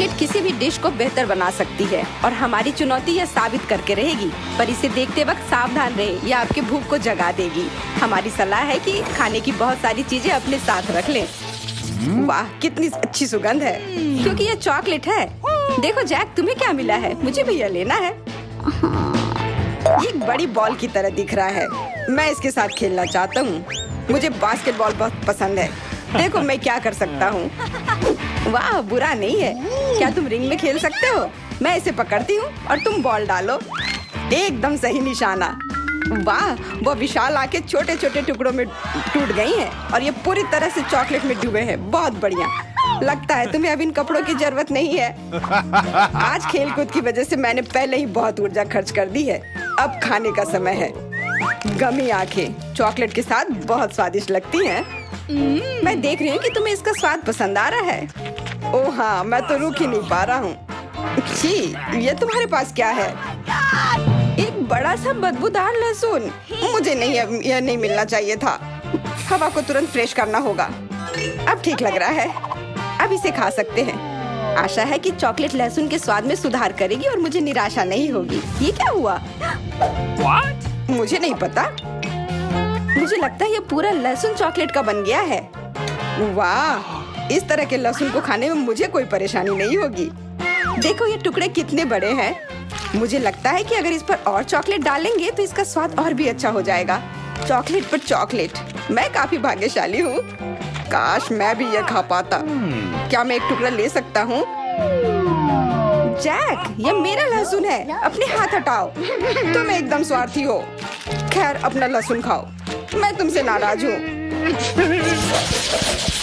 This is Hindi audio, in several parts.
चॉकलेट किसी भी डिश को बेहतर बना सकती है और हमारी चुनौती यह साबित करके रहेगी। पर इसे देखते वक्त सावधान रहे, यह आपके भूख को जगा देगी। हमारी सलाह है कि खाने की बहुत सारी चीजें अपने साथ रख लें। वाह, कितनी अच्छी सुगंध है, क्योंकि यह चॉकलेट है। देखो जैक, तुम्हें क्या मिला है? मुझे भी यह लेना है। एक बड़ी बॉल की तरह दिख रहा है। मैं इसके साथ खेलना चाहता हूँ। मुझे बास्केटबॉल बहुत पसंद है। देखो मैं क्या कर सकता हूँ। वाह, बुरा नहीं है। क्या तुम रिंग में खेल सकते हो? मैं इसे पकड़ती हूँ और तुम बॉल डालो। एकदम सही निशाना। वाह, वो विशाल आंखें छोटे छोटे टुकड़ों में टूट गई हैं और ये पूरी तरह से चॉकलेट में डूबे हैं। बहुत बढ़िया। लगता है तुम्हें अब इन कपड़ों की जरूरत नहीं है। आज खेलकूद की वजह से मैंने पहले ही बहुत ऊर्जा खर्च कर दी है। अब खाने का समय है। गमी आंखें चॉकलेट के साथ बहुत स्वादिष्ट लगती हैं। मैं देख रही हूँ कि तुम्हें इसका स्वाद पसंद आ रहा है। ओह हाँ, मैं तो रुक ही नहीं पा रहा हूँ। छी, ये तुम्हारे पास क्या है? एक बड़ा सा बदबूदार लहसुन। मुझे नहीं, यह नहीं मिलना चाहिए था। हवा को तुरंत फ्रेश करना होगा। अब ठीक लग रहा है। अब इसे खा सकते हैं। आशा है कि चॉकलेट लहसुन के स्वाद में सुधार करेगी और मुझे निराशा नहीं होगी। ये क्या हुआ? What? मुझे नहीं पता। मुझे लगता है ये पूरा लहसुन चॉकलेट का बन गया है। वाह, इस तरह के लहसुन को खाने में मुझे कोई परेशानी नहीं होगी। देखो ये टुकड़े कितने बड़े हैं। मुझे लगता है कि अगर इस पर और चॉकलेट डालेंगे तो इसका स्वाद और भी अच्छा हो जाएगा। चॉकलेट पर चॉकलेट। मैं काफी भाग्यशाली हूँ। काश मैं भी यह खा पाता। क्या मैं एक टुकड़ा ले सकता हूँ? जैक, यह मेरा लहसुन है। अपने हाथ हटाओ। तुम एकदम स्वार्थी हो। खैर, अपना लहसुन खाओ। मैं तुमसे नाराज हूँ।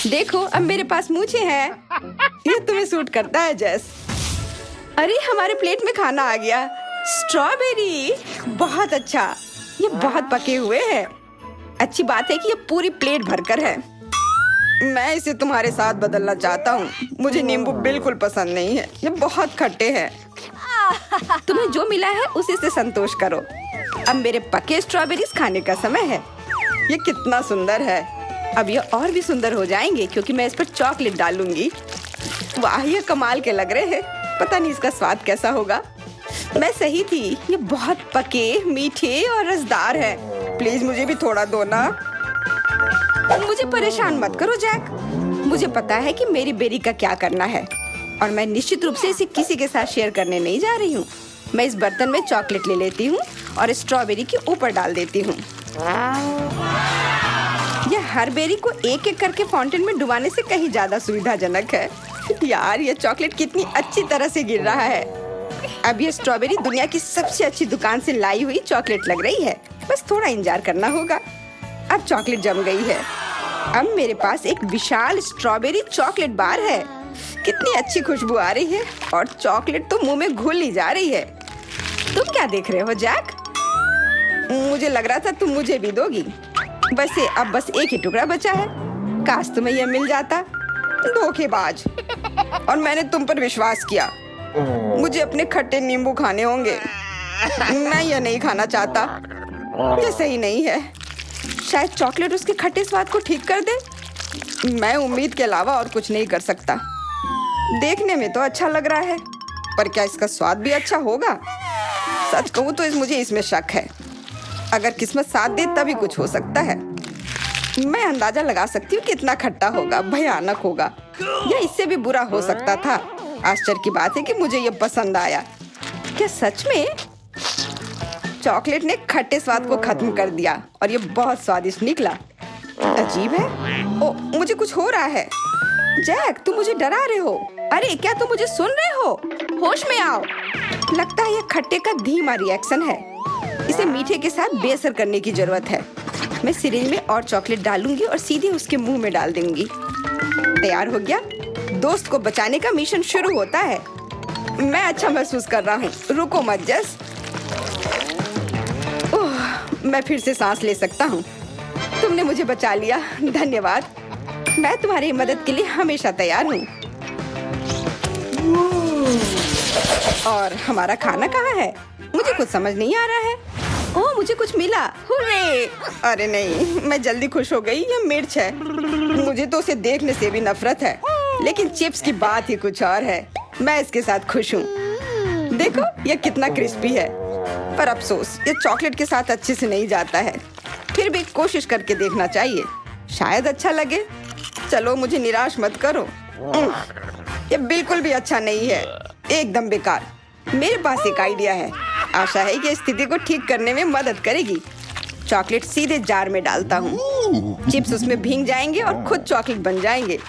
देखो, अब मेरे पास मूछें हैं। ये तुम्हें सूट करता है जेस। अरे, हमारे प्लेट में खाना आ गया। स्ट्रॉबेरी, बहुत अच्छा। ये बहुत पके हुए हैं। अच्छी बात है कि ये पूरी प्लेट भरकर है। मैं इसे तुम्हारे साथ बदलना चाहता हूँ। मुझे नींबू बिल्कुल पसंद नहीं है। ये बहुत खट्टे हैं। तुम्हें जो मिला है उसी से संतोष करो। अब मेरे पके स्ट्रॉबेरीज खाने का समय है। ये कितना सुंदर है। अब ये और भी सुंदर हो जाएंगे क्योंकि मैं इस पर चॉकलेट डालूंगी। वाह, ये कमाल के लग रहे हैं। पता नहीं इसका स्वाद कैसा होगा। मैं सही थी। ये बहुत पके, मीठे और रसदार है। प्लीज मुझे भी थोड़ा दो ना। मुझे परेशान मत करो जैक। मुझे पता है कि मेरी बेरी का क्या करना है और मैं निश्चित रूप से इसे किसी के साथ शेयर करने नहीं जा रही हूँ। मैं इस बर्तन में चॉकलेट ले लेती हूँ और स्ट्रॉबेरी के ऊपर डाल देती हूँ। यह हर बेरी को एक एक करके फाउंटेन में डुबाने से कहीं ज्यादा सुविधाजनक है। यार, ये चॉकलेट कितनी अच्छी तरह से गिर रहा है। अब ये स्ट्रॉबेरी दुनिया की सबसे अच्छी दुकान से लाई हुई चॉकलेट लग रही है। बस थोड़ा इंतजार करना होगा। अब चॉकलेट जम गई है। अब मेरे पास एक विशाल स्ट्रॉबेरी चॉकलेट बार है। कितनी अच्छी खुशबू आ रही है और चॉकलेट तो मुंह में घुल ही जा रही है। तुम क्या देख रहे हो जैक? मुझे लग रहा था तुम मुझे भी दोगी। वैसे अब बस एक ही टुकड़ा बचा है। काश तुम्हें यह मिल जाता। धोखेबाज। और मैंने तुम पर विश्वास किया। मुझे अपने खट्टे नींबू खाने होंगे। मैं यह नहीं खाना चाहता। ये सही नहीं है। शायद चॉकलेट उसके खट्टे स्वाद को ठीक कर दे। मैं उम्मीद के अलावा और कुछ नहीं कर सकता। देखने में तो अच्छा लग रहा है, पर क्या इसका स्वाद भी अच्छा होगा? सच कहूँ तो मुझे इसमें शक है। अगर किस्मत साथ दे तभी कुछ हो सकता है। मैं अंदाजा लगा सकती हूँ कितना खट्टा होगा। भयानक होगा। या इससे भी बुरा हो सकता था। आश्चर्य की बात है कि मुझे ये पसंद आया। क्या सच में? चॉकलेट ने खट्टे स्वाद को खत्म कर दिया और ये बहुत स्वादिष्ट निकला। अजीब है। ओ, मुझे कुछ हो रहा है। जैक, तुम मुझे डरा रहे हो। अरे, क्या तुम मुझे सुन रहे हो? होश में आओ। लगता है ये खट्टे का धीमा रिएक्शन है। इसे मीठे के साथ बेअसर करने की जरूरत है। मैं सिरिंज में और चॉकलेट डालूंगी और सीधे उसके मुंह में डाल दूंगी। तैयार हो गया। दोस्त को बचाने का मिशन शुरू होता है। मैं अच्छा महसूस कर रहा हूँ। रुको मत जस। मैं फिर से सांस ले सकता हूँ। तुमने मुझे बचा लिया। धन्यवाद। मैं तुम्हारी मदद के लिए हमेशा तैयार हूँ। और हमारा खाना कहाँ है? मुझे कुछ समझ नहीं आ रहा है। ओह, मुझे कुछ मिला। हुर्रे! अरे नहीं, मैं जल्दी खुश हो गई। यह मिर्च है। मुझे तो उसे देखने से भी नफरत है। लेकिन चिप्स की बात ही कुछ और है। मैं इसके साथ खुश हूँ। देखो ये कितना क्रिस्पी है, पर अफसोस ये चॉकलेट के साथ अच्छे से नहीं जाता है। फिर भी कोशिश करके देखना चाहिए, शायद अच्छा लगे। चलो मुझे निराश मत करो। ये बिल्कुल भी अच्छा नहीं है, एकदम बेकार। मेरे पास एक आइडिया है, आशा है कि स्थिति को ठीक करने में मदद करेगी। चॉकलेट सीधे जार में डालता हूँ, चिप्स उसमें भीग जाएंगे और खुद चॉकलेट बन जाएंगे।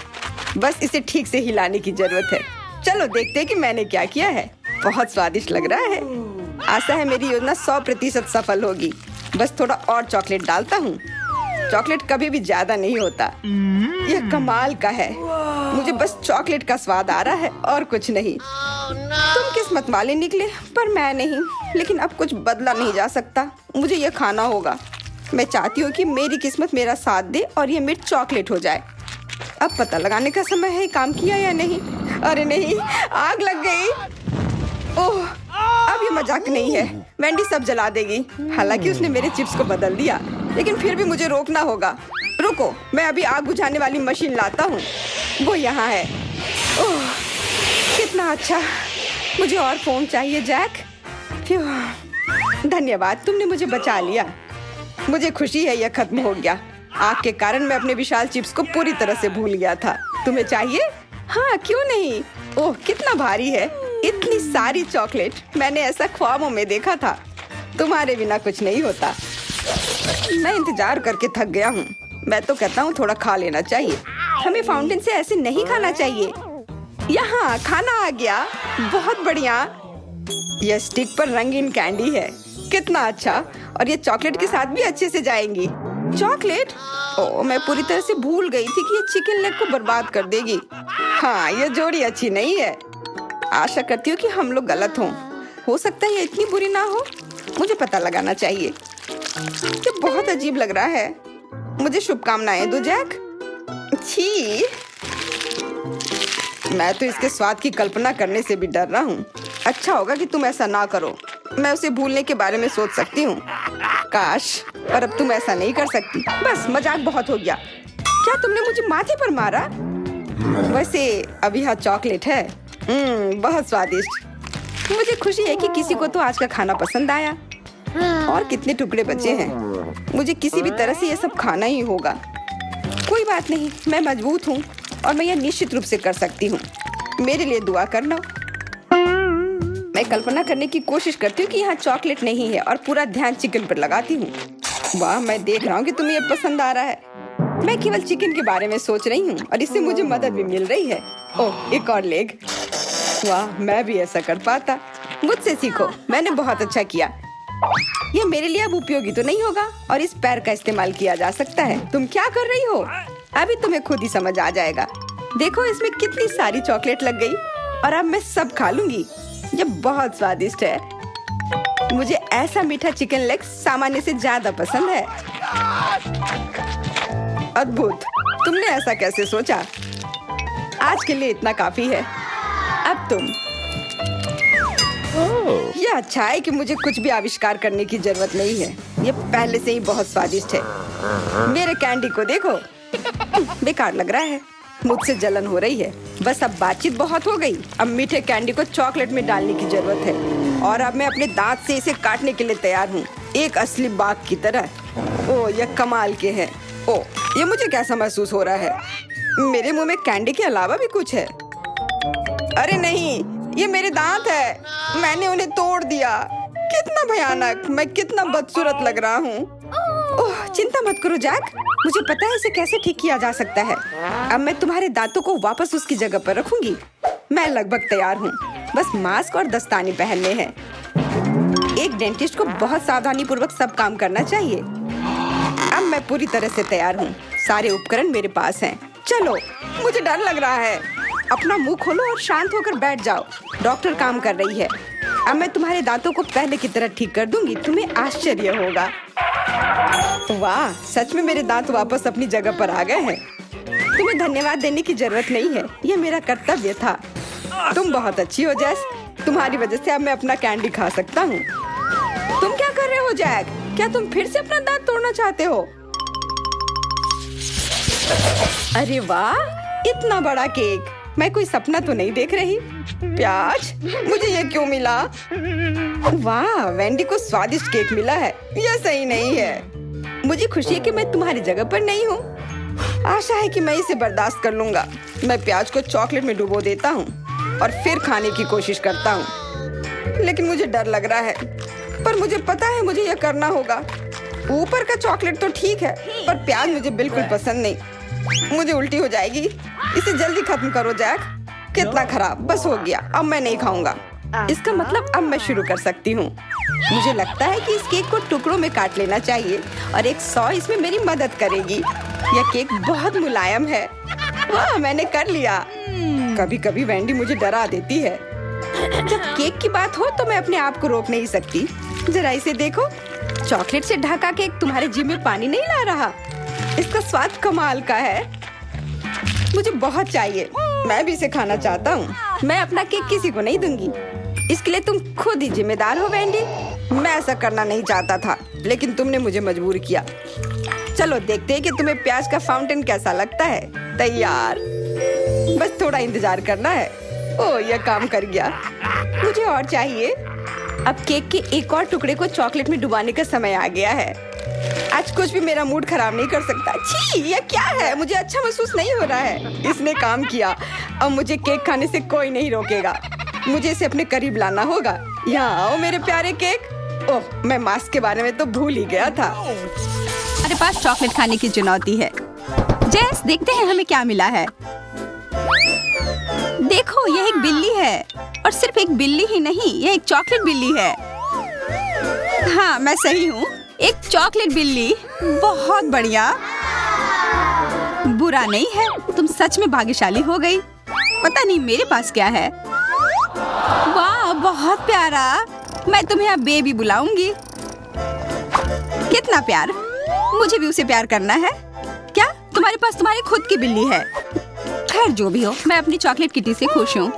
बस इसे ठीक से हिलाने की जरूरत है। चलो देखते हैं कि मैंने क्या किया है। बहुत स्वादिष्ट लग रहा है। आशा है मेरी योजना 100% सफल होगी। बस थोड़ा और चॉकलेट डालता हूँ। चॉकलेट कभी भी ज्यादा नहीं होता। यह कमाल का है। मुझे बस चॉकलेट का स्वाद आ रहा है और कुछ नहीं। तुम किस्मत वाले निकले, पर मैं नहीं। लेकिन अब कुछ बदला नहीं जा सकता, मुझे यह खाना होगा। मैं चाहती हूँ कि मेरी किस्मत मेरा साथ दे और ये मिर्च चॉकलेट हो जाए। अब पता लगाने का समय है, काम किया या नहीं। अरे नहीं, आग लग गई। ओह, अब ये मजाक नहीं है। वेंडी सब जला देगी। हालांकि उसने मेरे चिप्स को बदल दिया, लेकिन फिर भी मुझे रोकना होगा। रुको, मैं अभी आग बुझाने वाली मशीन लाता हूँ। वो यहाँ है। ओह, कितना अच्छा। मुझे और फोम चाहिए जैक। धन्यवाद, तुमने मुझे बचा लिया। मुझे खुशी है यह खत्म हो गया। आग के कारण मैं अपने विशाल चिप्स को पूरी तरह से भूल गया था। तुम्हें चाहिए? हाँ, क्यों नहीं। ओह, कितना भारी है। इतनी सारी चॉकलेट, मैंने ऐसा ख्वाबों में देखा था। तुम्हारे बिना कुछ नहीं होता। मैं इंतजार करके थक गया हूँ। मैं तो कहता हूँ थोड़ा खा लेना चाहिए। हमें फाउंटेन से ऐसे नहीं खाना चाहिए। यहाँ खाना आ गया, बहुत बढ़िया। यह स्टिक पर रंगीन कैंडी है, कितना अच्छा। और ये चॉकलेट के साथ भी अच्छे से जाएंगी। चॉकलेट? ओह, मैं पूरी तरह से भूल गई थी कि ये चिकन लेग को बर्बाद कर देगी। हाँ, ये जोड़ी अच्छी नहीं है। आशा करती हूँ कि हम लोग गलत हों। हो सकता है ये इतनी बुरी ना हो। मुझे पता लगाना चाहिए। ये बहुत अजीब लग रहा है। मुझे शुभकामनाएं दो जैक। छी, मैं तो इसके स्वाद की कल्पना करने से भी डर रहा हूँ। अच्छा होगा कि तुम ऐसा ना करो। मैं उसे भूलने के बारे में सोच सकती हूँ। काश, पर अब तुम ऐसा नहीं कर सकती। बस मजाक बहुत हो गया। क्या तुमने मुझे माथे पर मारा? वैसे अभी यहाँ चॉकलेट है। बहुत स्वादिष्ट। मुझे खुशी है कि किसी को तो आज का खाना पसंद आया। और कितने टुकड़े बचे हैं। मुझे किसी भी तरह से ये सब खाना ही होगा। कोई बात नहीं, मैं मजबूत हूँ और मैं यह निश्चित रूप से कर सकती हूँ। मेरे लिए दुआ करना। मैं कल्पना करने की कोशिश करती हूँ कि यहाँ चॉकलेट नहीं है और पूरा ध्यान चिकन पर लगाती हूँ। वाह, मैं देख रहा हूँ कि तुम्हें ये पसंद आ रहा है। मैं केवल चिकन के बारे में सोच रही हूँ और इससे मुझे मदद भी मिल रही है। ओह, एक और लेग। वाह, मैं भी ऐसा कर पाता। मुझसे सीखो, मैंने बहुत अच्छा किया। ये मेरे लिए अब उपयोगी तो नहीं होगा और इस पैर का इस्तेमाल किया जा सकता है। तुम क्या कर रही हो? अभी तुम्हें खुद ही समझ आ जाएगा। देखो इसमें कितनी सारी चॉकलेट लग गई और अब मैं सब खा लूंगी। ये बहुत स्वादिष्ट है। मुझे ऐसा मीठा चिकन लेग सामान्य से ज्यादा पसंद है। अद्भुत, तुमने ऐसा कैसे सोचा? आज के लिए इतना काफी है। अब तुम। यह अच्छा है कि मुझे कुछ भी आविष्कार करने की जरूरत नहीं है। ये पहले से ही बहुत स्वादिष्ट है। मेरे कैंडी को देखो। बेकार लग रहा है। मुझसे जलन हो रही है। बस अब बातचीत बहुत हो गई। अब मीठे कैंडी को चॉकलेट में डालने की जरूरत है और अब मैं अपने दांत से इसे काटने के लिए तैयार हूँ, एक असली बाघ की तरह। ओह, यह कमाल के हैं। ओह, ये मुझे कैसा महसूस हो रहा है? मेरे मुंह में कैंडी के अलावा भी कुछ है। अरे नहीं, ये मेरे दांत है। मैंने उन्हें तोड़ दिया। कितना भयानक। मैं कितना बदसूरत लग रहा हूँ। ओह, चिंता मत करो जैक, मुझे पता है इसे कैसे ठीक किया जा सकता है। अब मैं तुम्हारे दांतों को वापस उसकी जगह पर रखूंगी। मैं लगभग तैयार हूँ। बस मास्क और दस्ताने पहनने हैं। एक डेंटिस्ट को बहुत सावधानी पूर्वक सब काम करना चाहिए। अब मैं पूरी तरह से तैयार हूँ। सारे उपकरण मेरे पास हैं। चलो, मुझे डर लग रहा है। अपना मुंह खोलो और शांत होकर बैठ जाओ। डॉक्टर काम कर रही है। अब मैं तुम्हारे दांतों को पहले की तरह ठीक कर दूंगी। तुम्हें आश्चर्य होगा। वाह, सच में मेरे दांत वापस अपनी जगह पर आ गए हैं। तुम्हें धन्यवाद देने की जरूरत नहीं है, यह मेरा कर्तव्य था। तुम बहुत अच्छी हो जैस। तुम्हारी वजह से अब मैं अपना कैंडी खा सकता हूँ। तुम क्या कर रहे हो जैक? क्या तुम फिर से अपना दांत तोड़ना चाहते हो? अरे वाह, इतना बड़ा केक। मैं कोई सपना तो नहीं देख रही। प्याज? मुझे ये क्यों मिला? वाह, वेंडी को स्वादिष्ट केक मिला है। यह सही नहीं है। मुझे खुशी है कि मैं तुम्हारी जगह पर नहीं हूँ। आशा है कि मैं इसे बर्दाश्त कर लूंगा। मैं प्याज को चॉकलेट में डुबो देता हूँ और फिर खाने की कोशिश करता हूँ। लेकिन मुझे डर लग रहा है, पर मुझे पता है मुझे यह करना होगा। ऊपर का चॉकलेट तो ठीक है, पर प्याज मुझे बिल्कुल पसंद नहीं। मुझे उल्टी हो जाएगी। इसे जल्दी खत्म करो जैक। कितना खराब। बस हो गया, अब मैं नहीं खाऊंगा। इसका मतलब अब मैं शुरू कर सकती हूँ। मुझे लगता है कि इस केक को टुकड़ों में काट लेना चाहिए और एक सॉ इसमें मेरी मदद करेगी। यह केक बहुत मुलायम है। वाह, मैंने कर लिया। कभी कभी वेंडी मुझे डरा देती है। जब केक की बात हो तो मैं अपने आप को रोक नहीं सकती। जरा इसे देखो, चॉकलेट से ढका केक तुम्हारे जीभ में पानी नहीं ला रहा। इसका स्वाद कमाल का है। मुझे बहुत चाहिए। मैं भी इसे खाना चाहता हूँ। मैं अपना केक किसी को नहीं दूंगी। इसके लिए तुम खुद ही जिम्मेदार हो वेंडी। मैं ऐसा करना नहीं चाहता था, लेकिन तुमने मुझे मजबूर किया। चलो देखते हैं कि तुम्हें प्याज का फाउंटेन कैसा लगता है। तैयार। बस थोड़ा इंतजार करना है। ओह, यह काम कर गया। मुझे और चाहिए। अब केक के एक और टुकड़े को चॉकलेट में डुबाने का समय आ गया है। आज कुछ भी मेरा मूड खराब नहीं कर सकता। छी, यह क्या है? मुझे अच्छा महसूस नहीं हो रहा है। इसने काम किया। अब मुझे केक खाने से कोई नहीं रोकेगा। मुझे इसे अपने करीब लाना होगा। यहाँ आओ मेरे प्यारे केक। ओह, मैं मास्क के बारे में तो भूल ही गया था। हमारे पास चॉकलेट खाने की चुनौती है। जेस, देखते हैं हमें क्या मिला है। देखो, यह एक बिल्ली है। और सिर्फ एक बिल्ली ही नहीं, यह एक चॉकलेट बिल्ली है। हाँ, मैं सही हूँ। एक चॉकलेट बिल्ली। बहुत बढ़िया। बुरा नहीं है। तुम सच में भाग्यशाली हो गई। पता नहीं मेरे पास क्या है। वाह, बहुत प्यारा। मैं तुम्हें अब बेबी बुलाऊंगी। कितना प्यार। मुझे भी उसे प्यार करना है। क्या तुम्हारे पास तुम्हारी खुद की बिल्ली है? खैर, जो भी हो, मैं अपनी चॉकलेट किटी से खुश हूँ।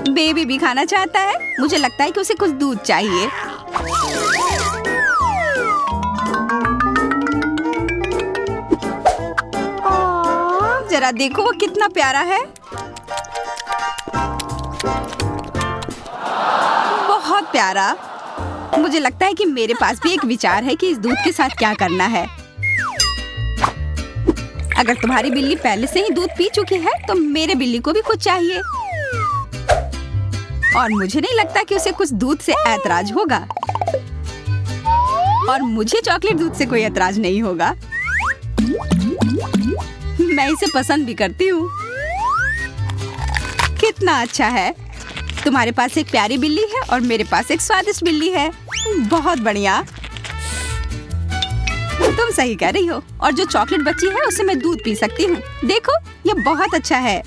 बेबी भी खाना चाहता है। मुझे लगता है कि उसे कुछ दूध चाहिए। जरा देखो, वो कितना प्यारा है। बहुत प्यारा। मुझे लगता है कि मेरे पास भी एक विचार है कि इस दूध के साथ क्या करना है। अगर तुम्हारी बिल्ली पहले से ही दूध पी चुकी है तो मेरे बिल्ली को भी कुछ चाहिए। और मुझे नहीं लगता कि उसे कुछ दूध से ऐतराज होगा। और मुझे चॉकलेट दूध से कोई ऐतराज नहीं होगा। मैं इसे पसंद भी करती हूँ। कितना अच्छा है। तुम्हारे पास एक प्यारी बिल्ली है और मेरे पास एक स्वादिष्ट बिल्ली है। बहुत बढ़िया। तुम सही कह रही हो। और जो चॉकलेट बची है उसे मैं दूध पी सकती हूँ। देखो, यह बहुत अच्छा है।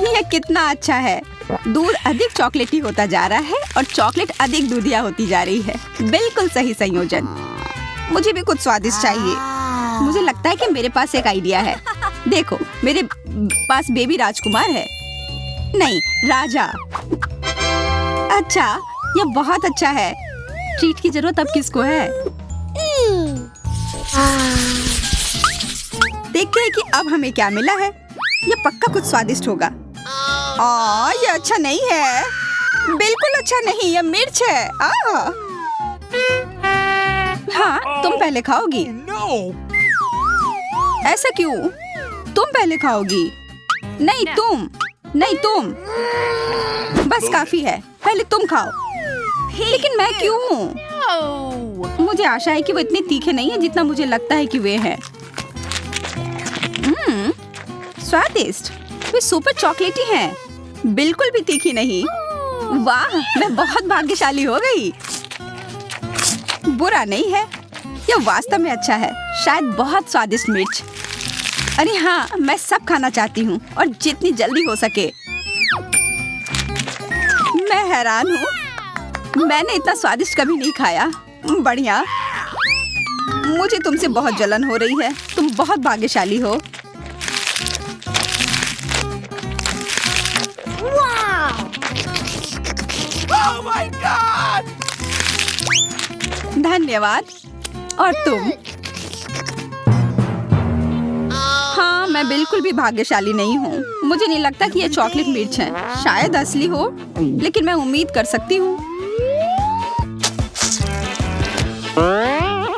यह कितना अच्छा है। दूध अधिक चॉकलेटी होता जा रहा है और चॉकलेट अधिक दूधिया होती जा रही है। बिल्कुल सही संयोजन। मुझे भी कुछ स्वादिष्ट चाहिए। मुझे लगता है कि मेरे पास एक आइडिया है। देखो, मेरे पास बेबी राजकुमार है। नहीं, राजा। अच्छा, यह बहुत अच्छा है। ट्रीट की जरूरत अब किसको है? देखते हैं कि अब हमें क्या मिला है। यह पक्का कुछ स्वादिष्ट होगा। यह अच्छा नहीं है। बिल्कुल अच्छा नहीं। यह मिर्च है। हाँ, तुम पहले खाओगी। ऐसा क्यों? तुम पहले खाओगी। नहीं तुम। नहीं तुम। बस काफी है। पहले तुम खाओ। लेकिन मैं क्यों? मुझे आशा है कि वो इतने तीखे नहीं है जितना मुझे लगता है कि वे हैं। स्वादिष्ट। वे सुपर चॉकलेटी हैं। बिल्कुल भी तीखी नहीं। वाह, मैं बहुत भाग्यशाली हो गई। बुरा नहीं है। यह वास्तव में अच्छा है। शायद बहुत स्वादिष्ट मिर्च। अरे हाँ, मैं सब खाना चाहती हूँ और जितनी जल्दी हो सके। मैं हैरान हूँ। मैंने इतना स्वादिष्ट कभी नहीं खाया। बढ़िया। मुझे तुमसे बहुत जलन हो रही है। तुम बहुत भाग्यशाली हो। Oh my God! धन्यवाद। और तुम? हाँ, मैं मैं बिल्कुल भी भाग्यशाली नहीं हूँ। मुझे नहीं लगता कि ये चॉकलेट मिर्च है। शायद असली हो, लेकिन मैं उम्मीद कर सकती हूँ।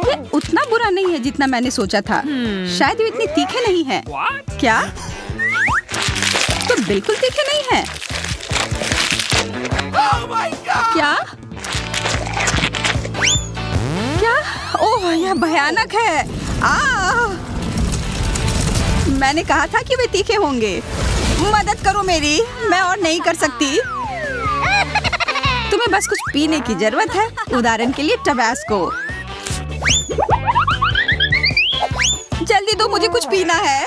ये उतना बुरा नहीं है जितना मैंने सोचा था। शायद ये इतनी तीखे नहीं है। क्या? तो बिल्कुल तीखे नहीं है। Oh my God! क्या? क्या? ओह, यह भयानक है। मैंने कहा था कि वे तीखे होंगे। मदद करो मेरी, मैं और नहीं कर सकती। तुम्हें बस कुछ पीने की जरूरत है, उदाहरण के लिए टबैस्को। जल्दी दो, मुझे कुछ पीना है।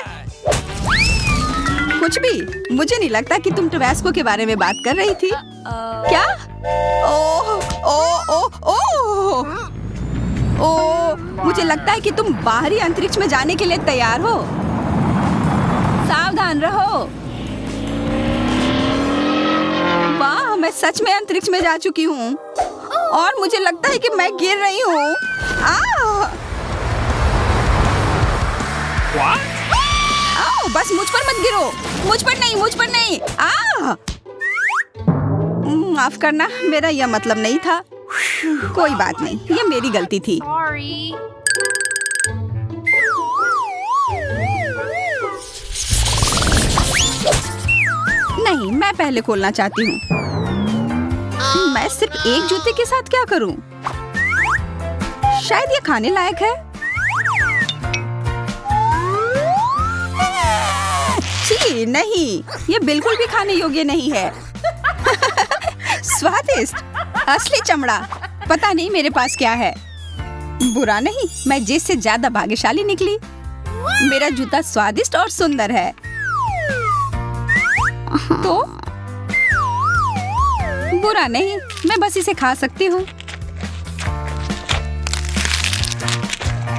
कुछ भी? मुझे नहीं लगता कि तुम टबैस्को के बारे में बात कर रही थी। क्या? ओह ओह ओह ओह ओह, मुझे लगता है कि तुम बाहरी अंतरिक्ष में जाने के लिए तैयार हो। सावधान रहो। वाह, मैं सच में अंतरिक्ष में जा चुकी हूँ और मुझे लगता है कि मैं गिर रही हूँ। बस मुझ पर मत गिरो। मुझ पर नहीं, मुझ पर नहीं। माफ करना, मेरा यह मतलब नहीं था। कोई बात नहीं, ये मेरी गलती थी। नहीं, मैं पहले खोलना चाहती हूँ। मैं सिर्फ एक जूते के साथ क्या करूँ? शायद ये खाने लायक है। छी, नहीं, ये बिल्कुल भी खाने योग्य नहीं है। स्वादिष्ट, असली चमड़ा। पता नहीं मेरे पास क्या है। बुरा नहीं, मैं जिससे ज्यादा भाग्यशाली निकली। मेरा जूता स्वादिष्ट और सुंदर है। तो बुरा नहीं, मैं बस इसे खा सकती हूँ।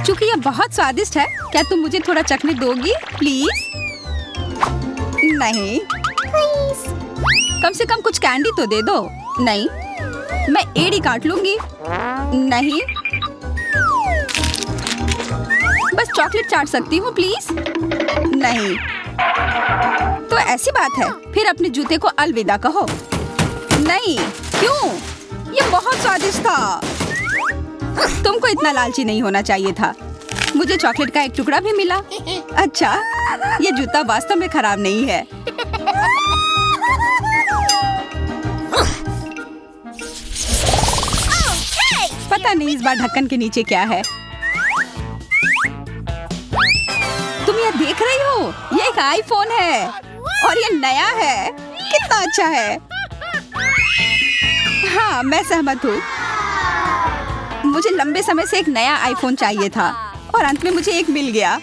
चूंकि यह बहुत स्वादिष्ट है, क्या तुम मुझे थोड़ा चखने दोगी प्लीज? नहीं, कम से कम कुछ कैंडी तो दे दो। नहीं, मैं एड़ी काट लूंगी। नहीं, बस चॉकलेट चाट सकती हूँ प्लीज। नहीं, तो ऐसी बात है, फिर अपने जूते को अलविदा कहो। नहीं, क्यों? ये बहुत स्वादिष्ट था। तुमको इतना लालची नहीं होना चाहिए था। मुझे चॉकलेट का एक टुकड़ा भी मिला। अच्छा, ये जूता वास्तव में खराब नहीं है। पता नहीं इस बार ढक्कन के नीचे क्या है। तुम ये देख रही हो? ये एक आईफोन है और ये नया है। कितना अच्छा है। हाँ, मैं सहमत हूँ। मुझे लंबे समय से एक नया आईफोन चाहिए था और अंत में मुझे एक मिल गया।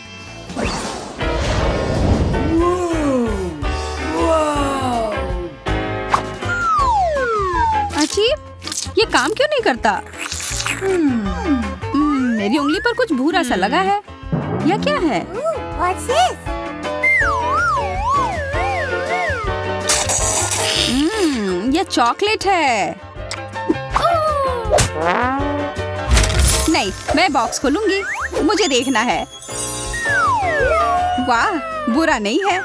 अजीब, ये काम क्यों नहीं करता? मेरी उंगली पर कुछ भूरा सा लगा है। यह क्या है? यह चॉकलेट है। नहीं, मैं बॉक्स खोलूंगी। मुझे देखना है। वाह, बुरा नहीं है।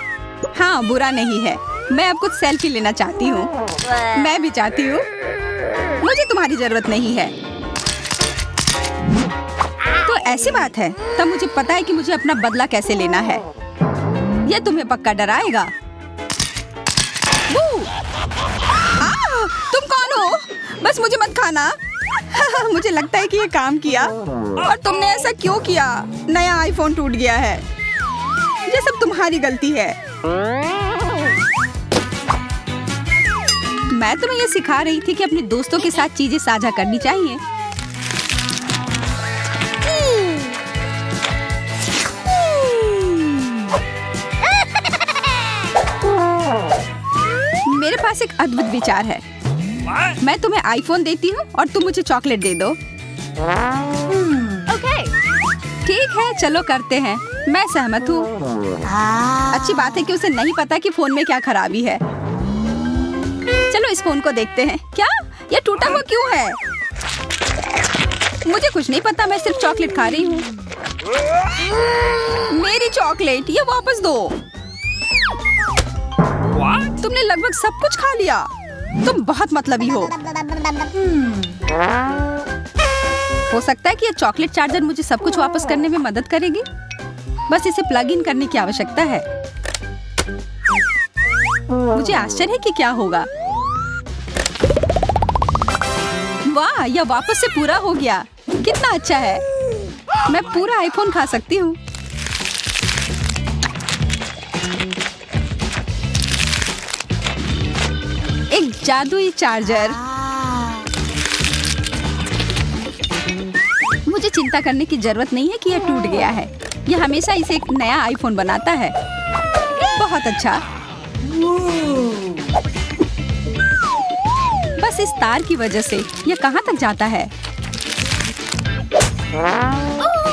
हाँ, बुरा नहीं है। मैं अब कुछ सेल्फी लेना चाहती हूँ। मैं भी चाहती हूँ। मुझे तुम्हारी जरूरत नहीं है। तो ऐसी बात है, तब मुझे पता है कि मुझे अपना बदला कैसे लेना है। यह तुम्हें पक्का डराएगा। तुम कौन हो? बस मुझे मत खाना। मुझे लगता है कि ये काम किया। और तुमने ऐसा क्यों किया? नया आईफोन टूट गया है। ये सब तुम्हारी गलती है। मैं तुम्हें ये सिखा रही थी कि अपने दोस्तों के साथ चीजें साझा करनी चाहिए। मेरे पास एक अद्भुत विचार है। मैं तुम्हें आईफोन देती हूँ और तुम मुझे चॉकलेट दे दो। ठीक है, चलो करते हैं। मैं सहमत हूँ। अच्छी बात है कि उसे नहीं पता कि फोन में क्या खराबी है। चलो इस फोन को देखते हैं। क्या ये टूटा हुआ क्यों है? मुझे कुछ नहीं पता, मैं सिर्फ चॉकलेट खा रही हूँ। मेरी चॉकलेट, ये वापस दो। तुमने लगभग सब कुछ खा लिया। तुम बहुत मतलबी हो। हो सकता है कि ये चॉकलेट चार्जर मुझे सब कुछ वापस करने में मदद करेगी। बस इसे प्लग इन करने की आवश्यकता है। मुझे आश्चर्य है कि क्या होगा। वाह, यह वापस से पूरा हो गया। कितना अच्छा है। मैं पूरा आईफोन खा सकती हूँ। एक जादुई चार्जर। मुझे चिंता करने की जरूरत नहीं है कि यह टूट गया है। यह हमेशा इसे एक नया आईफोन बनाता है। बहुत अच्छा। बस इस तार की वजह से यह कहाँ तक जाता है?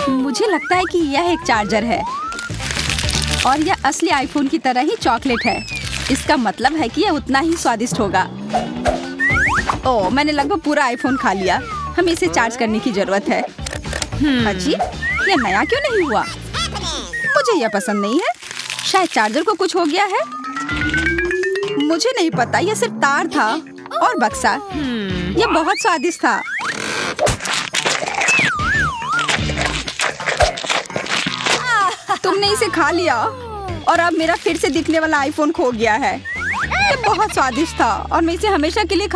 मुझे लगता है कि यह एक चार्जर है और यह असली आईफोन की तरह ही चॉकलेट है। इसका मतलब है कि यह उतना ही स्वादिष्ट होगा। ओह, मैंने लगभग पूरा आईफोन खा लिया। हमें इसे चार्ज करने की जरूरत है। अजी, यह नया क्यों नहीं हुआ? मुझे यह पसंद नहीं है। शायद चार्जर को कुछ हो गया है। मुझे नहीं पता, यह सिर्फ तार था और बक्सा। यह बहुत स्वादिष्ट था। तुमने इसे खा लिया और अब मेरा फिर से दिखने वाला आईफोन खो गया है। ये बहुत स्वादिष्ट था और मैं इसे हमेशा के लिए